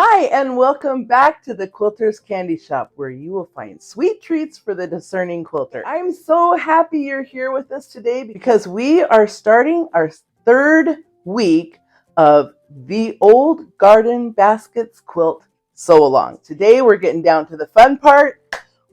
Hi, and welcome back to the Quilter's Candy Shop, where you will find sweet treats for the discerning quilter. I'm so happy you're here with us today because we are starting our third week of the Old Garden Baskets Quilt Sew Along. Today we're getting down to the fun part.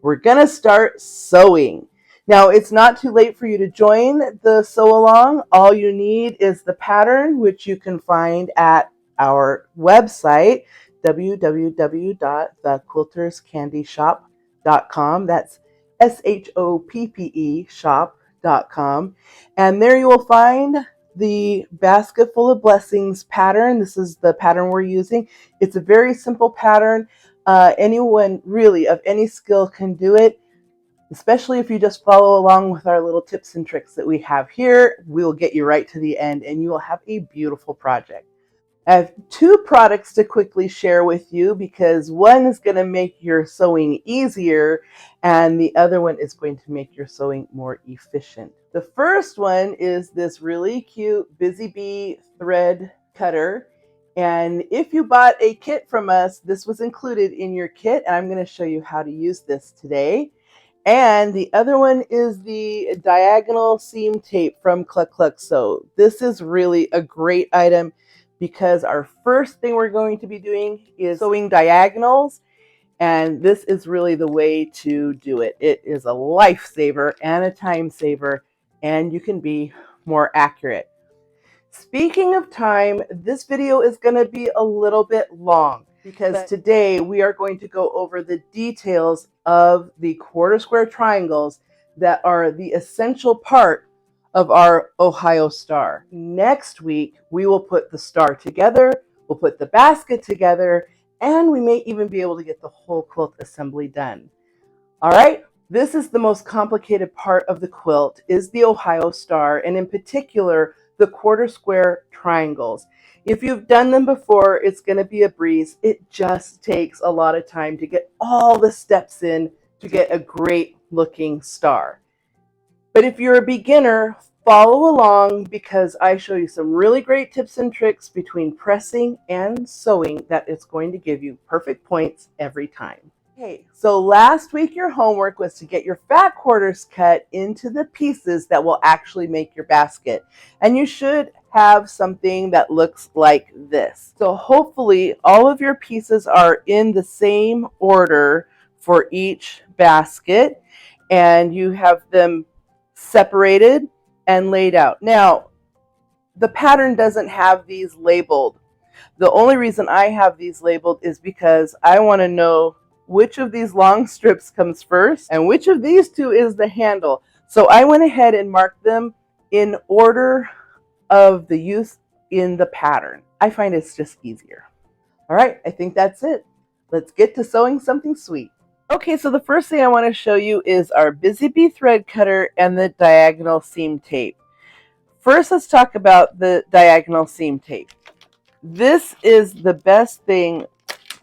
We're going to start sewing. Now, it's not too late for you to join the sew along. All you need is the pattern, which you can find at our website, www.thequilterscandyshop.com. That's SHOPPE shop.com. And there you will find the Basket Full of Blessings pattern. This is the pattern we're using. It's a very simple pattern. Anyone really of any skill can do it, especially if you just follow along with our little tips and tricks that we have here. We'll get you right to the end and you will have a beautiful project. I have two products to quickly share with you because one is going to make your sewing easier and the other one is going to make your sewing more efficient. The first one is this really cute Busy Bee thread cutter. And if you bought a kit from us, this was included in your kit, and I'm going to show you how to use this today. And the other one is the diagonal seam tape from Cluck Cluck Sew. This is really a great item because our first thing we're going to be doing is sewing diagonals, and this is really the way to do it. It is a lifesaver and a time saver, and you can be more accurate. Speaking of time, this video is going to be a little bit long because today we are going to go over the details of the quarter square triangles that are the essential part of our Ohio star. Next week, we will put the star together, we'll put the basket together, and we may even be able to get the whole quilt assembly done. All right, this is the most complicated part of the quilt, is the Ohio star, and in particular, the quarter square triangles. If you've done them before, it's going to be a breeze. It just takes a lot of time to get all the steps in to get a great looking star. But if you're a beginner, follow along because I show you some really great tips and tricks between pressing and sewing that is going to give you perfect points every time. Okay, so last week your homework was to get your fat quarters cut into the pieces that will actually make your basket. And you should have something that looks like this. So hopefully all of your pieces are in the same order for each basket and you have them separated and laid out. Now, the pattern doesn't have these labeled. The only reason I have these labeled is because I want to know which of these long strips comes first and which of these two is the handle. So I went ahead and marked them in order of the use in the pattern. I find it's just easier. All right, I think that's it. Let's get to sewing something sweet. Okay, so the first thing I want to show you is our Busy Bee thread cutter and the diagonal seam tape. First, let's talk about the diagonal seam tape. This is the best thing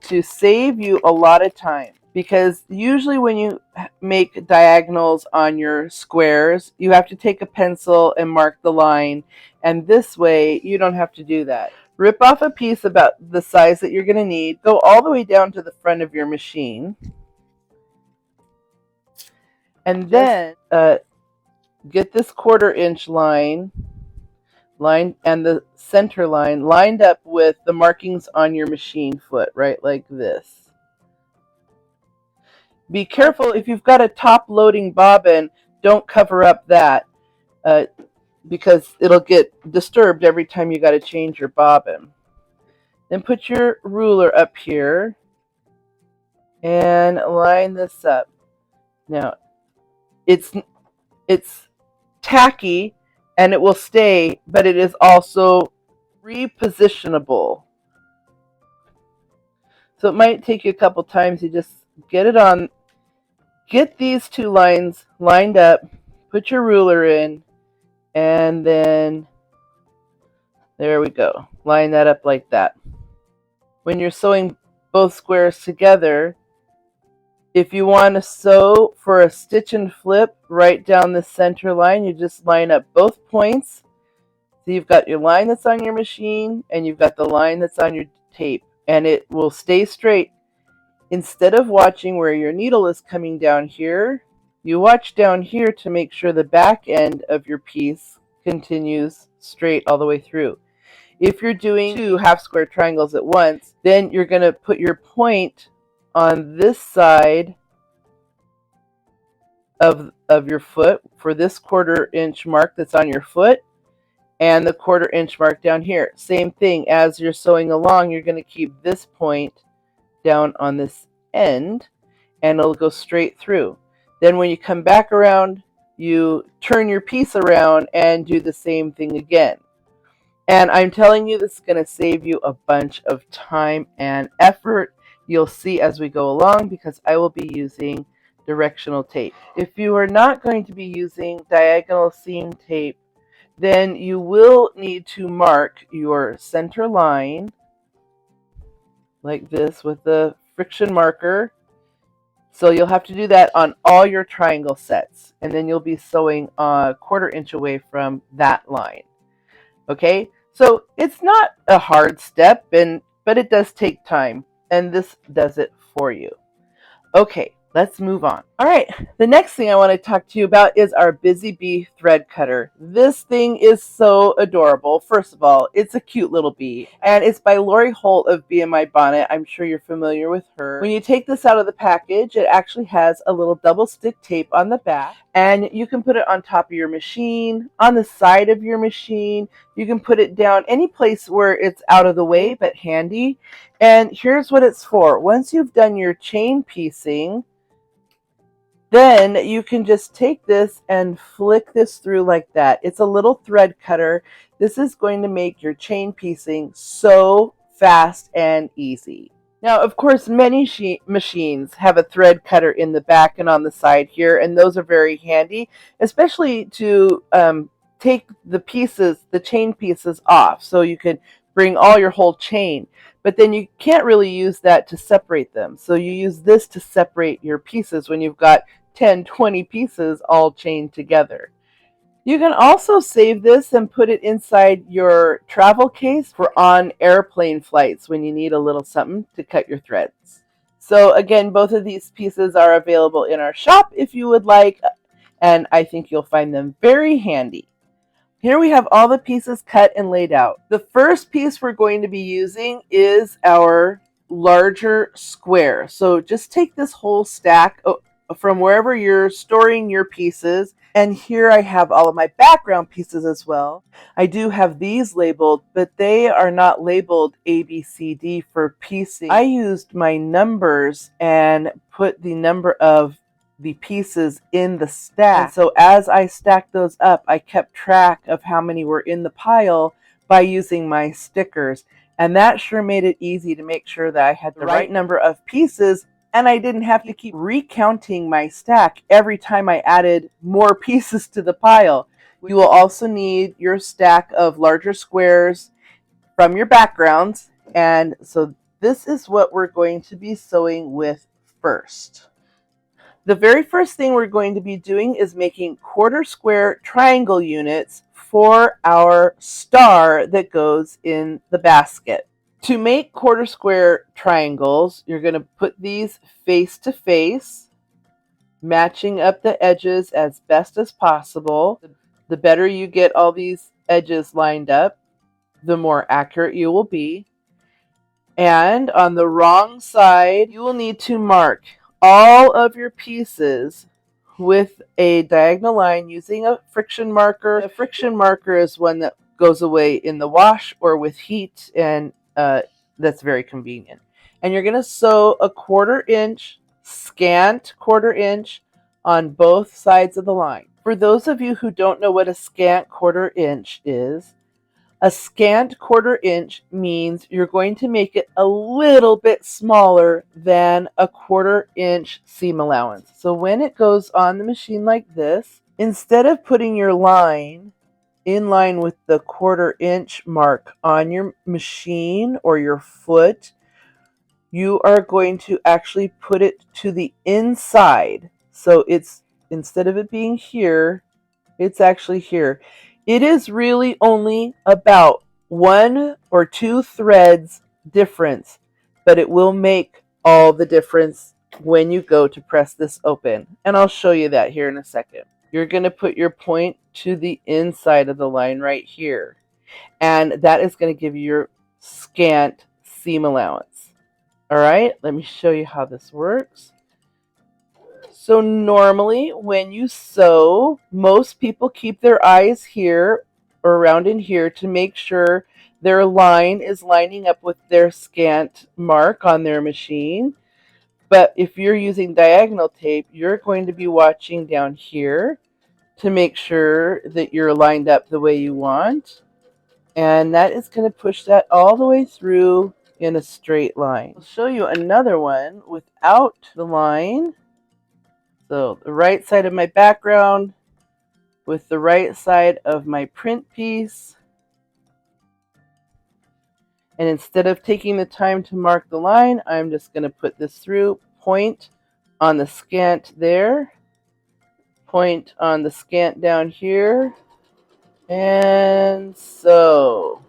to save you a lot of time because usually when you make diagonals on your squares, you have to take a pencil and mark the line, and this way you don't have to do that. Rip off a piece about the size that you're going to need, go all the way down to the front of your machine, and then get this 1/4 inch line and the center line lined up with the markings on your machine foot, right like this. Be careful if you've got a top loading bobbin, don't cover up that because it'll get disturbed every time you got to change your bobbin. Then put your ruler up here and line this up. Now, it's tacky and it will stay, but it is also repositionable. So it might take you a couple times. You just get it on, get these two lines lined up, put your ruler in, and then there we go. Line that up like that. When you're sewing both squares together, if you want to sew for a stitch and flip right down the center line, you just line up both points. So you've got your line that's on your machine and you've got the line that's on your tape. and it will stay straight. Instead of watching where your needle is coming down here, you watch down here to make sure the back end of your piece continues straight all the way through. If you're doing 2 half square triangles at once, then you're going to put your point on this side of your foot for this 1/4 inch mark that's on your foot, and the 1/4 inch mark down here. Same thing, as you're sewing along, you're going to keep this point down on this end, and it'll go straight through. Then when you come back around, you turn your piece around and do the same thing again. And I'm telling you, this is going to save you a bunch of time and effort. You'll see as we go along, because I will be using directional tape. If you are not going to be using diagonal seam tape, then you will need to mark your center line like this with the friction marker. So you'll have to do that on all your triangle sets, and then you'll be sewing a 1/4 inch away from that line. Okay, so it's not a hard step, but it does take time, and this does it for you. Okay, let's move on. All right, the next thing I want to talk to you about is our Busy Bee thread cutter. This thing is so adorable. First of all, it's a cute little bee, and it's by Lori Holt of Bee in My Bonnet. I'm sure you're familiar with her. When you take this out of the package, it actually has a little double stick tape on the back, and you can put it on top of your machine, on the side of your machine. You can put it down any place where it's out of the way but handy. And here's what it's for. Once you've done your chain piecing, then you can just take this and flick this through like that. It's a little thread cutter. This is going to make your chain piecing so fast and easy. Now, of course, many machines have a thread cutter in the back and on the side here, and those are very handy, especially to take the pieces, the chain pieces off, so you can bring all your whole chain. But then you can't really use that to separate them. So you use this to separate your pieces when you've got 10, 20 pieces all chained together. You can also save this and put it inside your travel case for on airplane flights when you need a little something to cut your threads. So again, both of these pieces are available in our shop if you would like, and I think you'll find them very handy. Here we have all the pieces cut and laid out. The first piece we're going to be using is our larger square. So just take this whole stack from wherever you're storing your pieces. And here I have all of my background pieces as well. I do have these labeled, but they are not labeled A, B, C, D for piecing. I used my numbers and put the number of the pieces in the stack. And so as I stacked those up, I kept track of how many were in the pile by using my stickers. And that sure made it easy to make sure that I had the right number of pieces, and I didn't have to keep recounting my stack every time I added more pieces to the pile. You will also need your stack of larger squares from your backgrounds. And so this is what we're going to be sewing with first. The very first thing we're going to be doing is making 1/4 square triangle units for our star that goes in the basket. To make 1/4 square triangles, you're going to put these face to face, matching up the edges as best as possible. The better you get all these edges lined up, the more accurate you will be. And on the wrong side, you will need to mark all of your pieces with a diagonal line using a friction marker. A friction marker is one that goes away in the wash or with heat, and that's very convenient. And you're going to sew a 1/4 inch, scant 1/4 inch on both sides of the line. For those of you who don't know what a scant 1/4 inch is, a scant 1/4 inch means you're going to make it a little bit smaller than a 1/4 inch seam allowance. So when it goes on the machine like this, instead of putting your line in line with the 1/4 inch mark on your machine or your foot, you are going to actually put it to the inside. So it's, instead of it being here, it's actually here. It is really only about 1 or 2 threads difference but it will make all the difference when you go to press this open. And I'll show you that here in a second. You're going to put your point to the inside of the line right here. And that is going to give you your scant seam allowance. All right, let me show you how this works. So normally when you sew, most people keep their eyes here or around in here to make sure their line is lining up with their scant mark on their machine. But if you're using diagonal tape, you're going to be watching down here to make sure that you're lined up the way you want. And that is going to push that all the way through in a straight line. I'll show you another one without the line. So the right side of my background with the right side of my print piece. And instead of taking the time to mark the line, I'm just going to put this through, point on the scant there, point on the scant down here, and sew.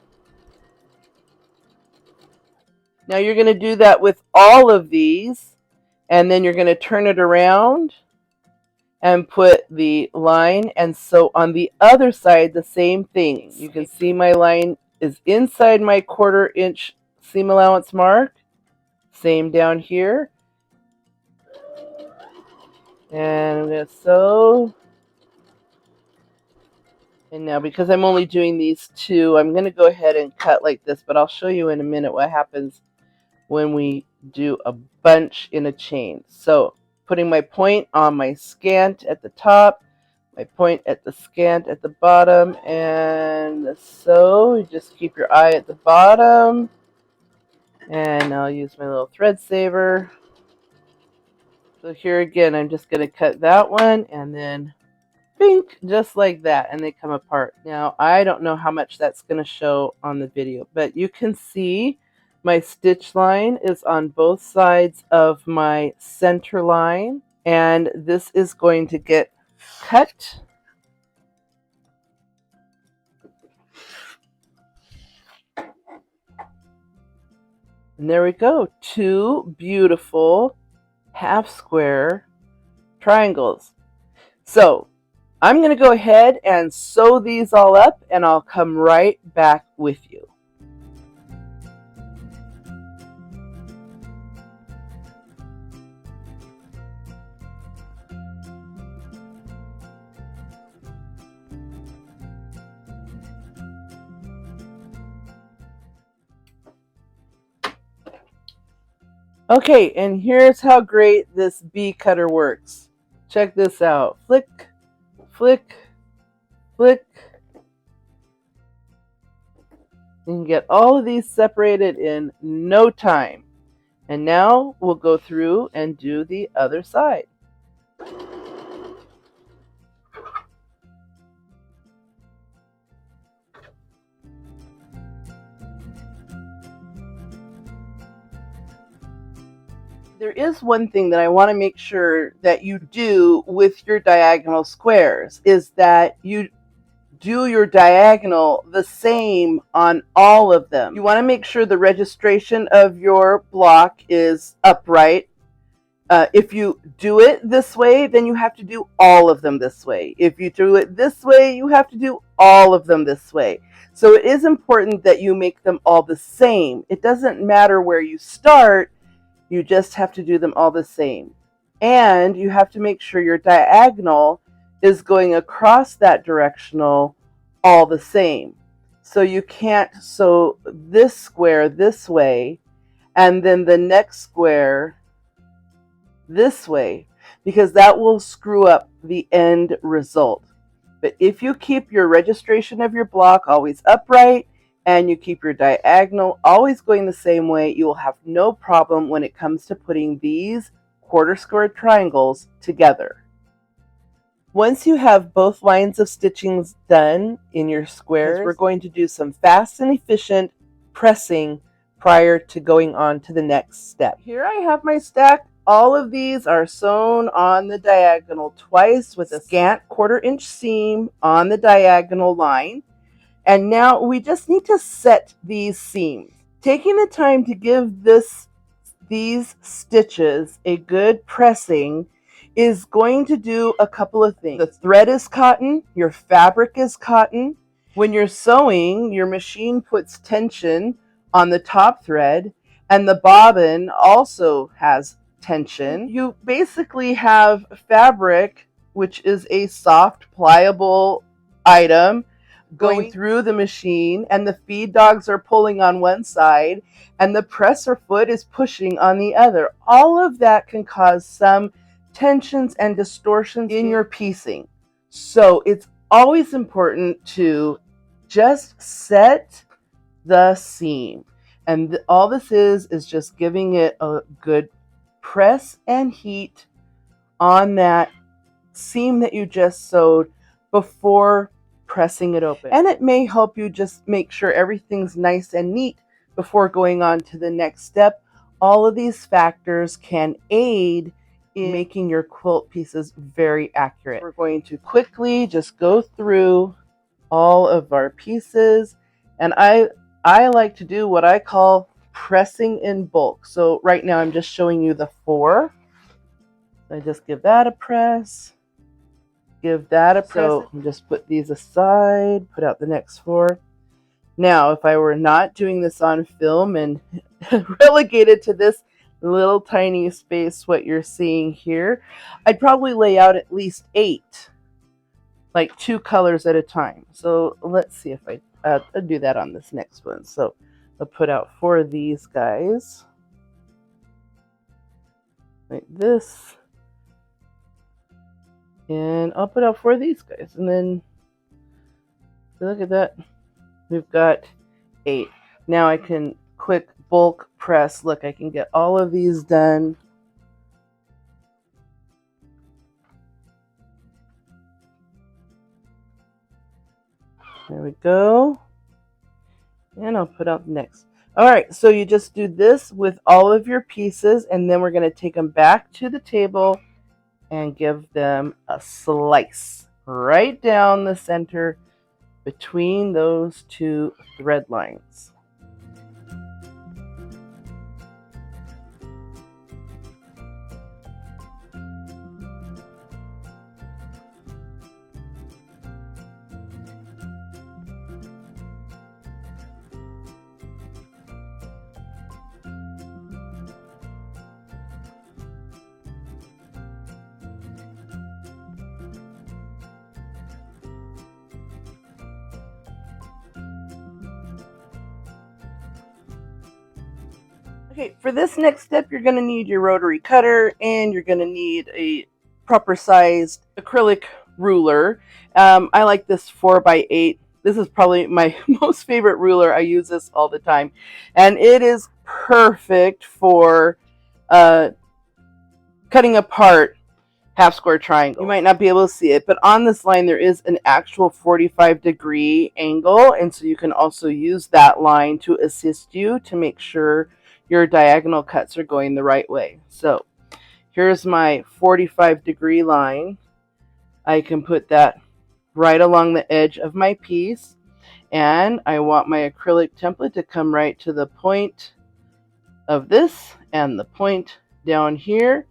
Now you're going to do that with all of these, and then you're going to turn it around and put the line and sew on the other side the same thing. You can see my line is inside my 1/4 inch seam allowance mark. Same down here. And I'm going to sew. And now because I'm only doing these two, I'm going to go ahead and cut like this, but I'll show you in a minute what happens when we do a bunch in a chain. So putting my point on my scant at the top, my point at the scant at the bottom, and so you just keep your eye at the bottom. And I'll use my little thread saver. So here again, I'm just going to cut that one and then bink, just like that, and they come apart. Now, I don't know how much that's going to show on the video, but you can see my stitch line is on both sides of my center line, and this is going to get cut. And there we go, 2 beautiful half square triangles. So I'm going to go ahead and sew these all up, and I'll come right back with you. Okay, and here's how great this bee cutter works. Check this out. Flick, flick, flick. You can get all of these separated in no time. And now we'll go through and do the other side. There is one thing that I want to make sure that you do with your diagonal squares, is that you do your diagonal the same on all of them. You want to make sure the registration of your block is upright. If you do it this way, then you have to do all of them this way. If you do it this way, you have to do all of them this way. So it is important that you make them all the same. It doesn't matter where you start, you just have to do them all the same. And you have to make sure your diagonal is going across that directional all the same. So you can't sew this square this way and then the next square this way, because that will screw up the end result. But if you keep your registration of your block always upright and you keep your diagonal always going the same way, you will have no problem when it comes to putting these 1/4 square triangles together. Once you have both lines of stitchings done in your squares, we're going to do some fast and efficient pressing prior to going on to the next step. Here I have my stack. All of these are sewn on the diagonal twice with a scant 1/4 inch seam on the diagonal line. And now we just need to set these seams. Taking the time to give this these stitches, a good pressing is going to do a couple of things. The thread is cotton, your fabric is cotton. When you're sewing, your machine puts tension on the top thread, and the bobbin also has tension. You basically have fabric, which is a soft, pliable item, going through the machine, and the feed dogs are pulling on one side and the presser foot is pushing on the other. All of that can cause some tensions and distortions in your piecing. So it's always important to just set the seam. And all this is just giving it a good press and heat on that seam that you just sewed before pressing it open. And it may help you just make sure everything's nice and neat before going on to the next step. All of these factors can aid in making your quilt pieces very accurate. We're going to quickly just go through all of our pieces, and I like to do what I call pressing in bulk. So right now I'm just showing you the 4. I just give that a press, give that a press. So just put these aside, put out the next 4. Now, if I were not doing this on film and relegated to this little tiny space, what you're seeing here, I'd probably lay out at least 8, like 2 colors at a time. So let's see if I'll do that on this next one. So I'll put out 4 of these guys, like this. And I'll put out 4 of these guys, and then look at that. We've got 8. Now I can quick bulk press. Look, I can get all of these done. There we go. And I'll put out next. All right, so you just do this with all of your pieces, and then we're going to take them back to the table and give them a slice right down the center between those 2 thread lines. Okay, for this next step, you're going to need your rotary cutter, and you're going to need a proper sized acrylic ruler. I like this 4x8. This is probably my most favorite ruler. I use this all the time, and it is perfect for cutting apart half square triangle. You might not be able to see it, but on this line there is an actual 45-degree angle, and so you can also use that line to assist you to make sure your diagonal cuts are going the right way. So here's my 45-degree line. I can put that right along the edge of my piece, and I want my acrylic template to come right to the point of this and the point down here.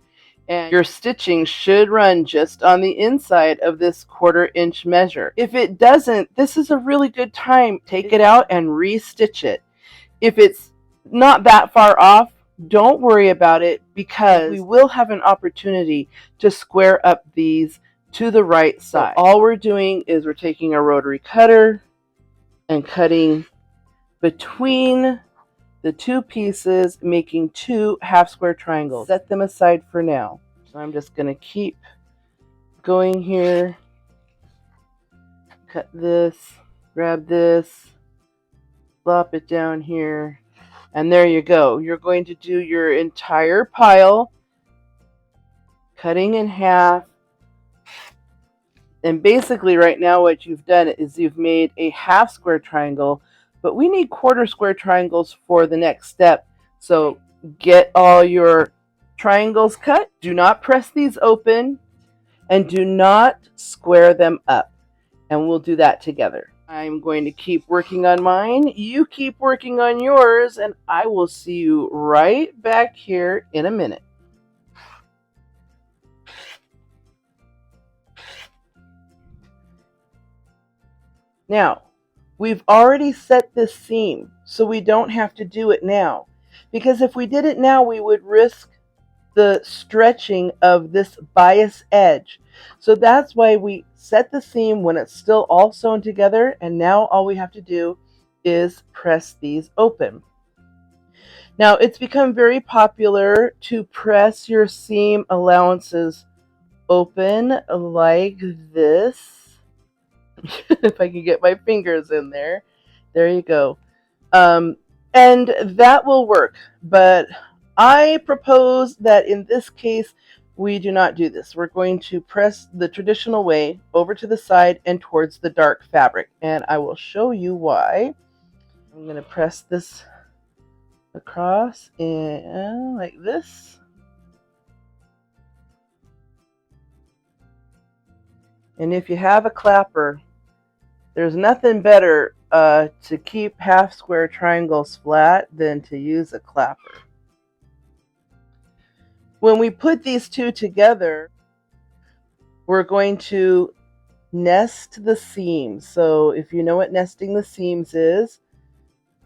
And your stitching should run just on the inside of this 1/4 inch measure. If it doesn't, this is a really good time. Take it out and re-stitch it. If it's not that far off, don't worry about it, because we will have an opportunity to square up these to the right side. So all we're doing is we're taking a rotary cutter and cutting between the 2 pieces, making 2 half square triangles. Set them aside for now. So I'm just going to keep going here. Cut this, grab this, flop it down here, and there you go. You're going to do your entire pile, cutting in half. And basically right now what you've done is you've made a half square triangle, but we need 1/4 square triangles for the next step. So get all your triangles cut. Do not press these open, and do not square them up. And we'll do that together. I'm going to keep working on mine. You keep working on yours, and I will see you right back here in a minute. Now, we've already set this seam, so we don't have to do it now. Because if we did it now, we would risk the stretching of this bias edge. So that's why we set the seam when it's still all sewn together, and now all we have to do is press these open. Now, it's become very popular to press your seam allowances open like this. If I can get my fingers in there. There you go. And that will work, but I propose that in this case, we do not do this. We're going to press the traditional way over to the side and towards the dark fabric, and I will show you why. I'm going to press this across and like this. And if you have a clapper, there's nothing better to keep half square triangles flat than to use a clapper. When we put these two together, we're going to nest the seams. So if you know what nesting the seams is,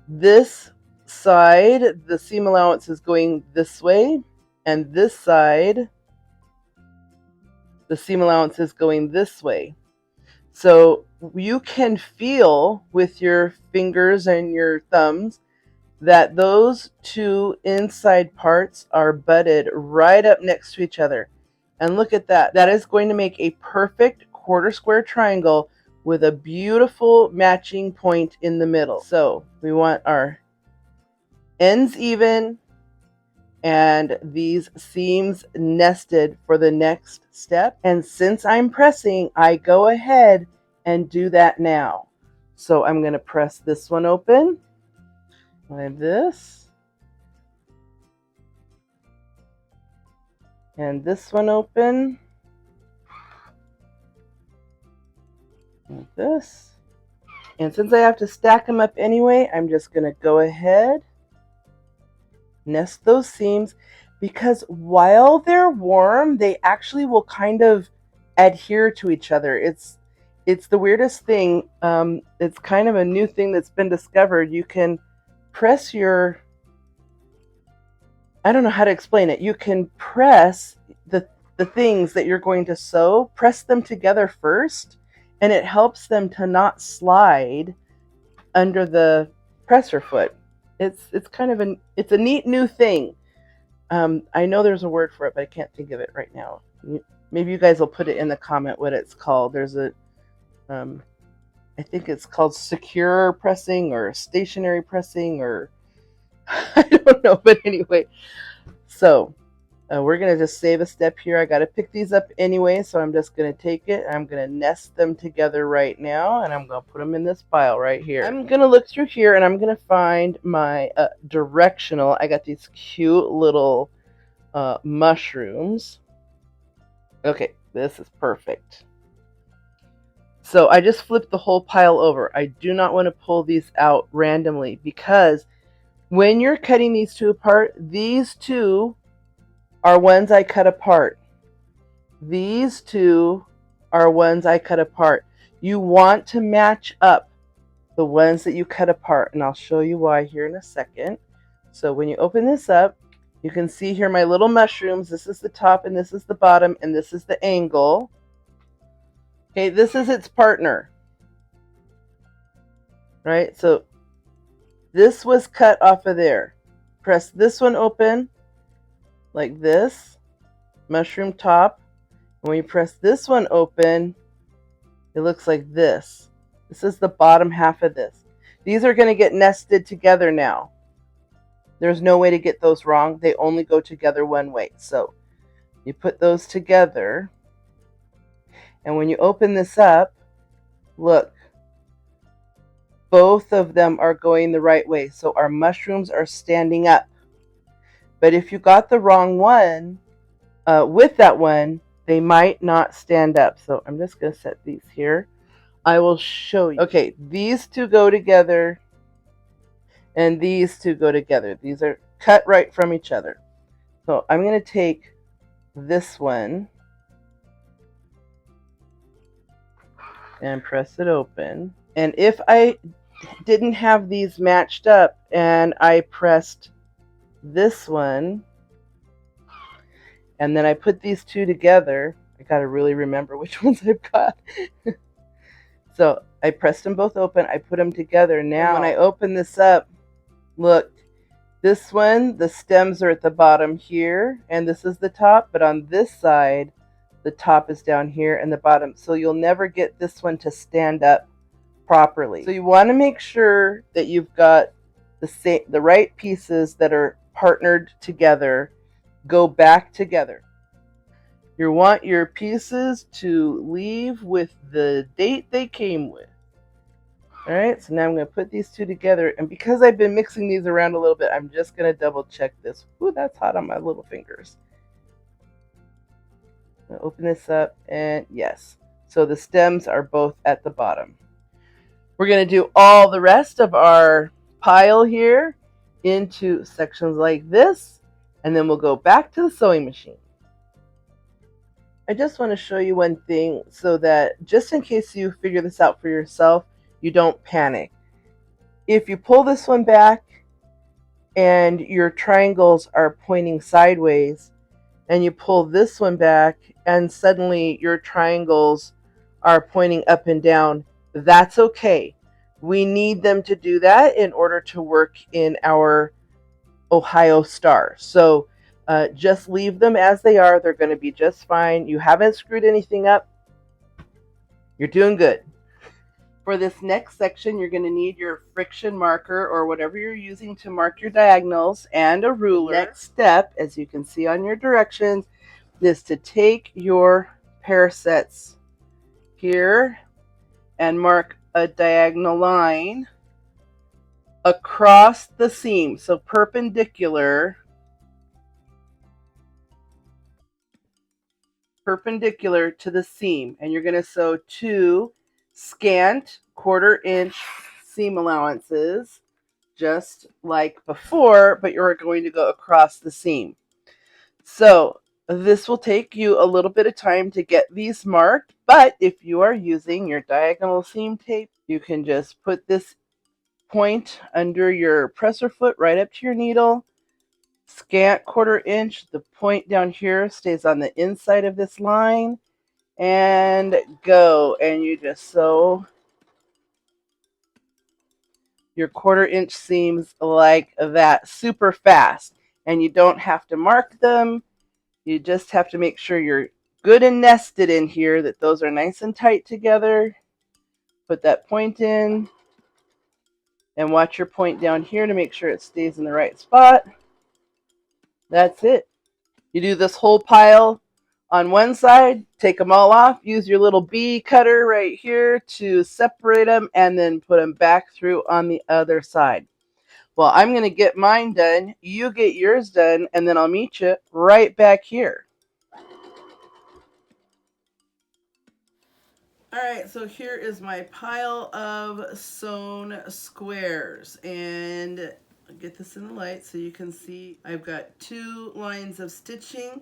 this side, the seam allowance is going this way, and this side, the seam allowance is going this way. So you can feel with your fingers and your thumbs that those two inside parts are butted right up next to each other. And look at that. That is going to make a perfect quarter square triangle with a beautiful matching point in the middle. So we want our ends even and these seams nested for the next step. And since I'm pressing, I go ahead and do that now. So I'm going to press this one open like this, and this one open like this. And since I have to stack them up anyway, I'm just going to go ahead, nest those seams, because while they're warm, they actually will kind of adhere to each other. It's the weirdest thing. It's kind of a new thing that's been discovered. You can press your, I don't know how to explain it. You can press the things that you're going to sew, press them together first, and it helps them to not slide under the presser foot. It's kind of it's a neat new thing. I know there's a word for it, but I can't think of it right now. Maybe you guys will put it in the comment what it's called. There's a I think it's called secure pressing or stationary pressing, or I don't know, but anyway. So we're going to just save a step here. I got to pick these up anyway, so I'm just going to take it. I'm going to nest them together right now, and I'm going to put them in this pile right here. I'm going to look through here, and I'm going to find my directional. I got these cute little mushrooms. Okay, this is perfect. So I just flipped the whole pile over. I do not want to pull these out randomly, because when you're cutting these two apart, these two are ones I cut apart. These two are ones I cut apart. You want to match up the ones that you cut apart, and I'll show you why here in a second. So when you open this up, you can see here my little mushrooms. This is the top, and this is the bottom, and this is the angle. Okay, this is its partner, right? So this was cut off of there. Press this one open like this, mushroom top. And when you press this one open, it looks like this. This is the bottom half of this. These are going to get nested together now. There's no way to get those wrong. They only go together one way. So you put those together. And when you open this up, look, both of them are going the right way. So our mushrooms are standing up. But if you got the wrong one, with that one, they might not stand up. So I'm just going to set these here. I will show you. Okay, these two go together and these two go together. These are cut right from each other. So I'm going to take this one and press it open. And if I didn't have these matched up and I pressed this one and then I put these two together, I got to really remember which ones I've got. So I pressed them both open. I put them together. Now when I open this up, look, this one, the stems are at the bottom here, and this is the top, but on this side, the top is down here and the bottom. So you'll never get this one to stand up properly. So you want to make sure that you've got the right pieces that are partnered together, go back together. You want your pieces to leave with the date they came with. All right, so now I'm going to put these two together, and because I've been mixing these around a little bit, I'm just going to double check this. Ooh, that's hot on my little fingers. I'm going to open this up, and yes. So the stems are both at the bottom. We're going to do all the rest of our pile here into sections like this, and then we'll go back to the sewing machine. I just want to show you one thing so that just in case you figure this out for yourself, you don't panic. If you pull this one back and your triangles are pointing sideways, and you pull this one back and suddenly your triangles are pointing up and down, that's okay. We need them to do that in order to work in our Ohio star. So just leave them as they are. They're going to be just fine. You haven't screwed anything up. You're doing good. For this next section, you're going to need your friction marker or whatever you're using to mark your diagonals and a ruler. Next step, as you can see on your directions, is to take your pair sets here and mark a diagonal line across the seam, so perpendicular to the seam, and you're going to sew 2 scant 1/4 inch seam allowances just like before, but you're going to go across the seam. So this will take you a little bit of time to get these marked, but if you are using your diagonal seam tape, you can just put this point under your presser foot right up to your needle, scant 1/4 inch, the point down here stays on the inside of this line, and go, and you just sew your 1/4 inch seams like that, super fast. And you don't have to mark them, you just have to make sure you're good and nested in here, that those are nice and tight together. Put that point in and watch your point down here to make sure it stays in the right spot. That's it. You do this whole pile on one side, take them all off, use your little bee cutter right here to separate them, and then put them back through on the other side. Well, I'm going to get mine done, you get yours done, and then I'll meet you right back here. Alright, so here is my pile of sewn squares, and I'll get this in the light so you can see I've got 2 lines of stitching,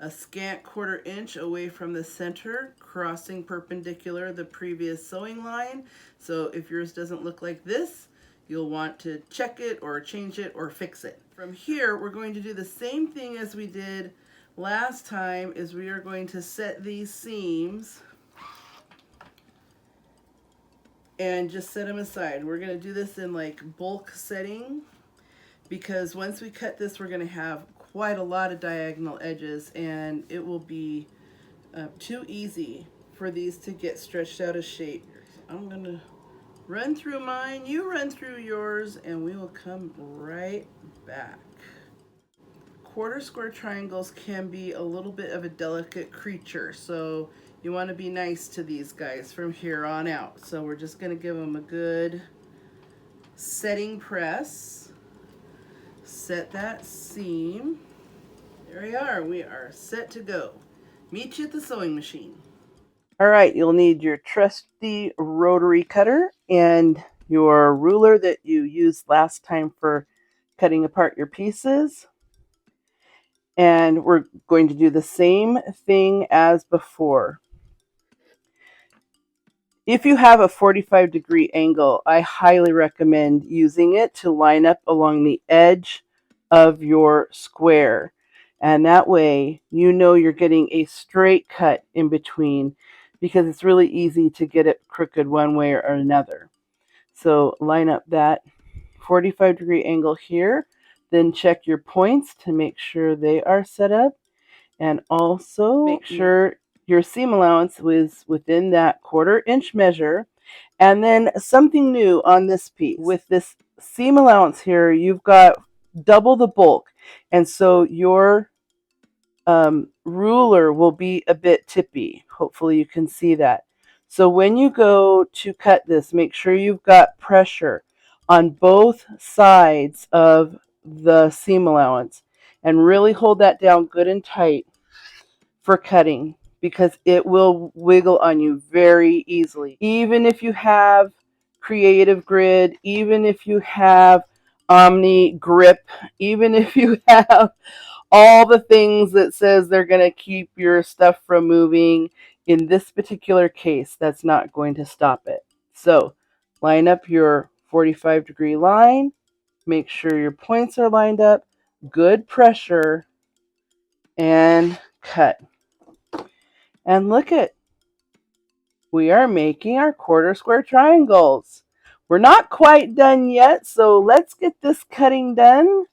a scant 1/4 inch away from the center, crossing perpendicular the previous sewing line. So if yours doesn't look like this, you'll want to check it or change it or fix it. From here, we're going to do the same thing as we did last time, is we are going to set these seams and just set them aside. We're going to do this in like bulk setting, because once we cut this, we're going to have quite a lot of diagonal edges, and it will be too easy for these to get stretched out of shape. I'm going to run through mine, you run through yours, and we will come right back. 1/4 square triangles can be a little bit of a delicate creature, so you want to be nice to these guys from here on out. So we're just going to give them a good setting press. Set that seam. There we are set to go. Meet you at the sewing machine. All right, you'll need your trusty rotary cutter and your ruler that you used last time for cutting apart your pieces. And we're going to do the same thing as before. If you have a 45-degree angle, I highly recommend using it to line up along the edge of your square. And that way, you know you're getting a straight cut in between, because it's really easy to get it crooked one way or another. So line up that 45-degree angle here, then check your points to make sure they are set up, and also make sure your seam allowance was within that 1/4 inch measure. And then something new on this piece, with this seam allowance here, you've got double the bulk, and so your ruler will be a bit tippy. Hopefully you can see that. So when you go to cut this, make sure you've got pressure on both sides of the seam allowance, and really hold that down good and tight for cutting, because it will wiggle on you very easily. Even if you have Creative Grid, even if you have Omni Grip, even if you have all the things that says they're going to keep your stuff from moving, in this particular case, that's not going to stop it. So line up your 45-degree line, make sure your points are lined up, good pressure, and cut. And look at, we are making our 1/4 square triangles. We're not quite done yet, so let's get this cutting done,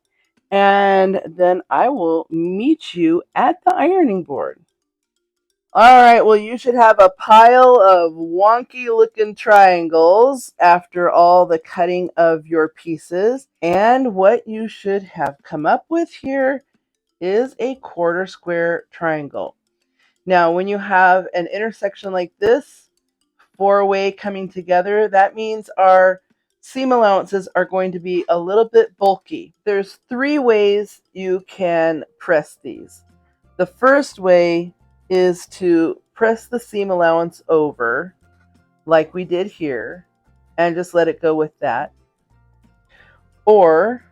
and then I will meet you at the ironing board. All right, well, you should have a pile of wonky looking triangles after all the cutting of your pieces. And what you should have come up with here is a 1/4 square triangle. Now, when you have an intersection like this, 4-way coming together, that means our seam allowances are going to be a little bit bulky. There's 3 ways you can press these. The first way is to press the seam allowance over, like we did here, and just let it go with that. Or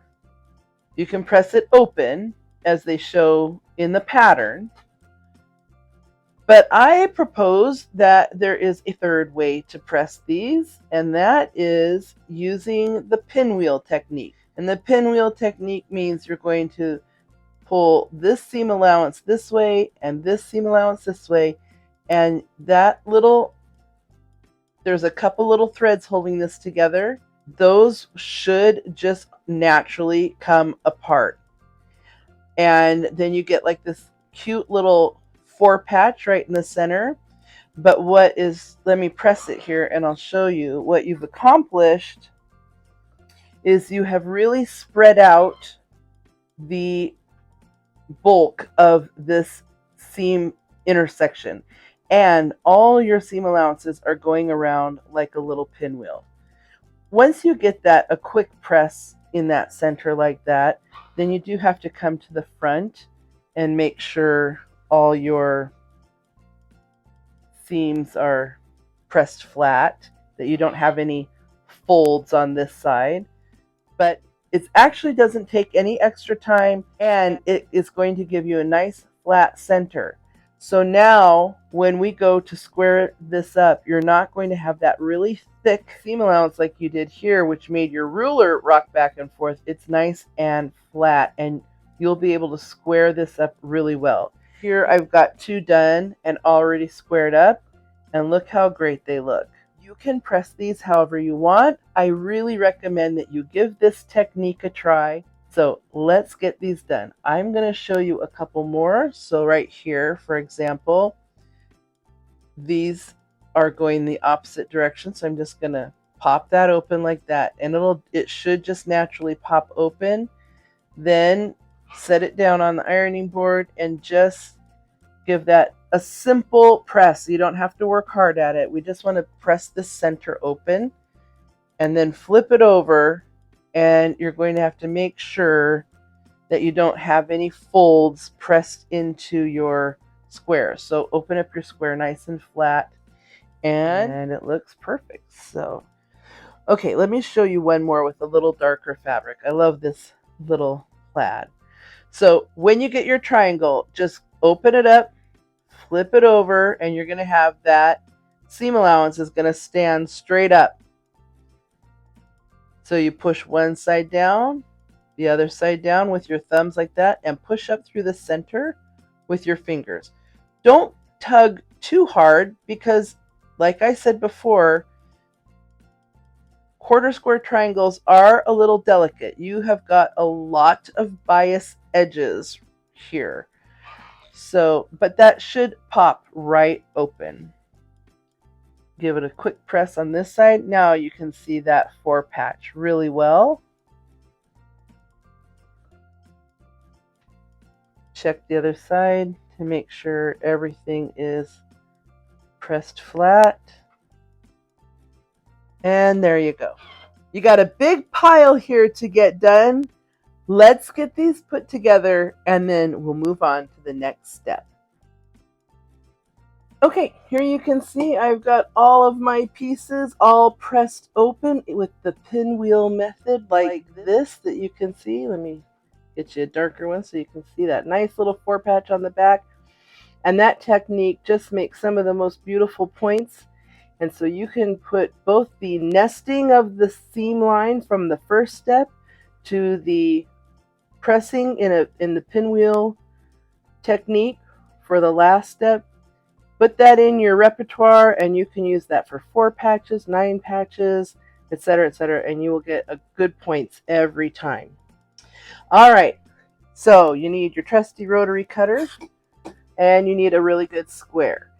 you can press it open, as they show in the pattern. But I propose that there is a third way to press these, and that is using the pinwheel technique. And the pinwheel technique means you're going to pull this seam allowance this way and this seam allowance this way, and that little, there's a couple little threads holding this together. Those should just naturally come apart. And then you get like this cute little 4 patch right in the center. But what is, let me press it here and I'll show you what you've accomplished, is you have really spread out the bulk of this seam intersection, and all your seam allowances are going around like a little pinwheel. Once you get that, a quick press in that center like that, then you do have to come to the front and make sure all your seams are pressed flat, that you don't have any folds on this side. But it actually doesn't take any extra time, and it is going to give you a nice flat center. So now when we go to square this up, you're not going to have that really thick seam allowance like you did here, which made your ruler rock back and forth. It's nice and flat, and you'll be able to square this up really well. Here I've got 2 done and already squared up, and look how great they look. You can press these however you want. I really recommend that you give this technique a try. So let's get these done. I'm going to show you a couple more. So right here, for example, these are going the opposite direction. So I'm just going to pop that open like that, and it should just naturally pop open. Then set it down on the ironing board and just give that a simple press. You don't have to work hard at it. We just want to press the center open, and then flip it over, and you're going to have to make sure that you don't have any folds pressed into your square. So open up your square nice and flat, and it looks perfect. So, okay, let me show you one more with a little darker fabric. I love this little plaid. So when you get your triangle, just open it up, flip it over, and you're going to have that seam allowance is going to stand straight up. So you push one side down, the other side down with your thumbs like that, and push up through the center with your fingers. Don't tug too hard because, like I said before, quarter square triangles are a little delicate. You have got a lot of bias edges here. So, but that should pop right open. Give it a quick press on this side. Now you can see that 4 patch really well. Check the other side to make sure everything is pressed flat. And there you go. You got a big pile here to get done. Let's get these put together and then we'll move on to the next step. Okay, here you can see I've got all of my pieces all pressed open with the pinwheel method like this that you can see. Let me get you a darker one so you can see that nice little 4 patch on the back. And that technique just makes some of the most beautiful points. And so you can put both the nesting of the seam line from the first step to the pressing in the pinwheel technique for the last step. Put that in your repertoire and you can use that for 4 patches, 9 patches, etc., and you will get a good points every time. All right, so you need your trusty rotary cutter and you need a really good square.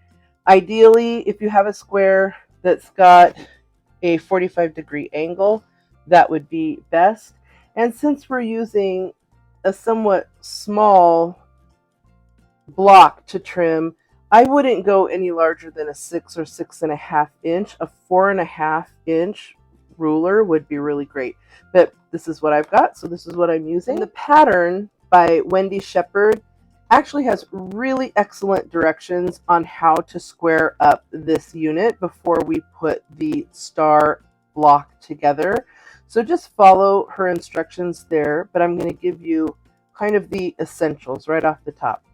Ideally, if you have a square that's got a 45-degree angle, that would be best. And since we're using a somewhat small block to trim, I wouldn't go any larger than a 6 or 6.5 inch. A 4.5 inch ruler would be really great. But this is what I've got, so this is what I'm using. The pattern by Wendy Shepherd actually has really excellent directions on how to square up this unit before we put the star block together. So just follow her instructions there, but I'm going to give you kind of the essentials right off the top.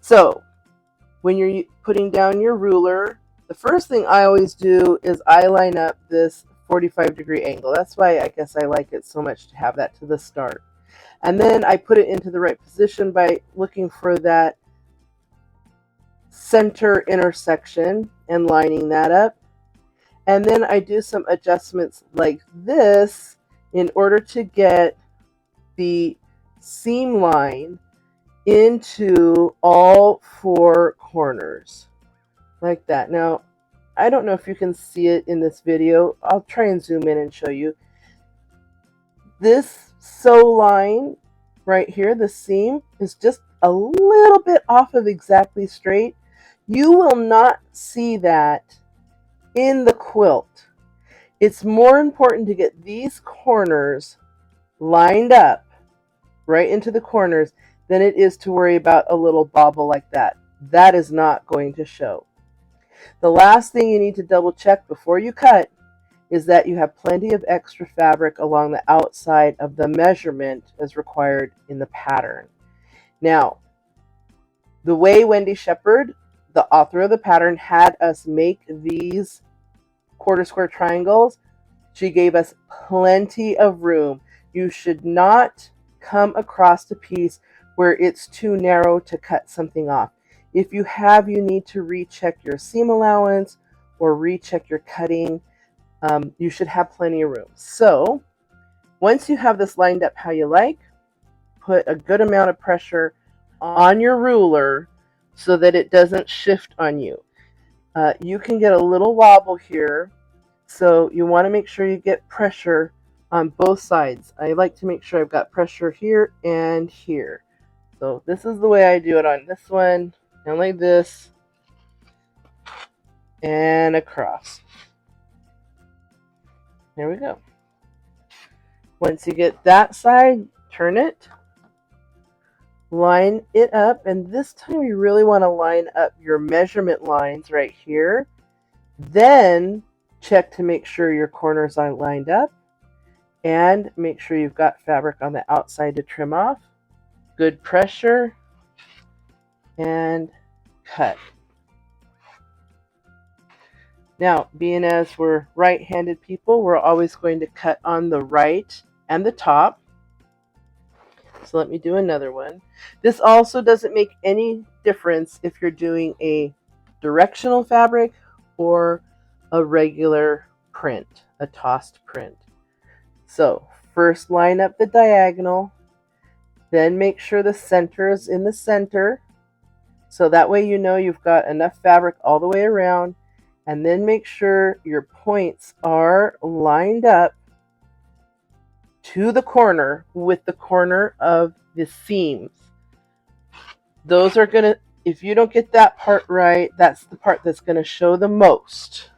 So when you're putting down your ruler, the first thing I always do is I line up this 45-degree angle. That's why I guess I like it so much to have that to the start. And then I put it into the right position by looking for that center intersection and lining that up. And then I do some adjustments like this in order to get the seam line into all 4 corners like that. Now, I don't know if you can see it in this video. I'll try and zoom in and show you. This sew line right here, the seam, is just a little bit off of exactly straight. You will not see that in the quilt. It's more important to get these corners lined up right into the corners than it is to worry about a little bobble like that. That is not going to show. The last thing you need to double check before you cut is that you have plenty of extra fabric along the outside of the measurement as required in the pattern. Now, the way Wendy Shepherd, the author of the pattern, had us make these quarter square triangles, she gave us plenty of room. You should not come across a piece where it's too narrow to cut something off. If you have, you need to recheck your seam allowance or recheck your cutting. You should have plenty of room. So once you have this lined up how you like, put a good amount of pressure on your ruler so that it doesn't shift on you. You can get a little wobble here, so you want to make sure you get pressure on both sides. I like to make sure I've got pressure here and here. So this is the way I do it on this one, and like this, and across. There we go. Once you get that side, turn it, line it up, and this time you really want to line up your measurement lines right here Then check to make sure your corners are lined up and make sure you've got fabric on the outside to trim off. Good pressure and cut. Now, being as we're right-handed people, we're always going to cut on the right and the top. So let me do another one. This also doesn't make any difference if you're doing a directional fabric or a regular print, a tossed print. So first line up the diagonal, then make sure the center is in the center. So that way you know you've got enough fabric all the way around, and then make sure your points are lined up to the corner with the corner of the seams. Those are going to, if you don't get that part right, that's the part that's going to show the most.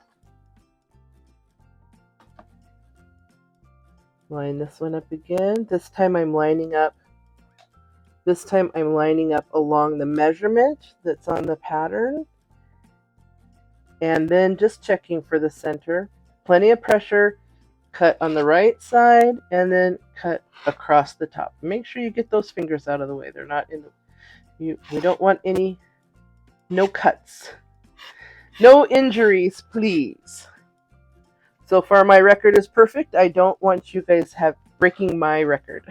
Line this one up again. This time I'm lining up along the measurement that's on the pattern. And then just checking for the center. Plenty of pressure. Cut on the right side and then cut across the top. Make sure you get those fingers out of the way. They're not in the, we don't want any, no cuts. No injuries, please. So far my record is perfect. I don't want you guys breaking my record.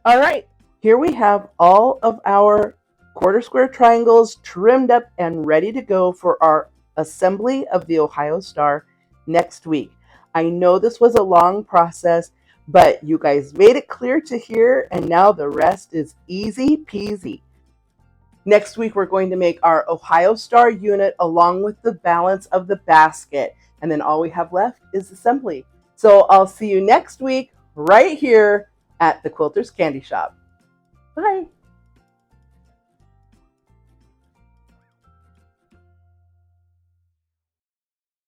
All right, here we have all of our quarter square triangles trimmed up and ready to go for our assembly of the Ohio Star next week. I know this was a long process, but you guys made it clear to here, and now the rest is easy peasy. Next week, we're going to make our Ohio Star unit along with the balance of the basket, and then all we have left is assembly. So I'll see you next week right here at the Quilter's Candy Shop. Bye.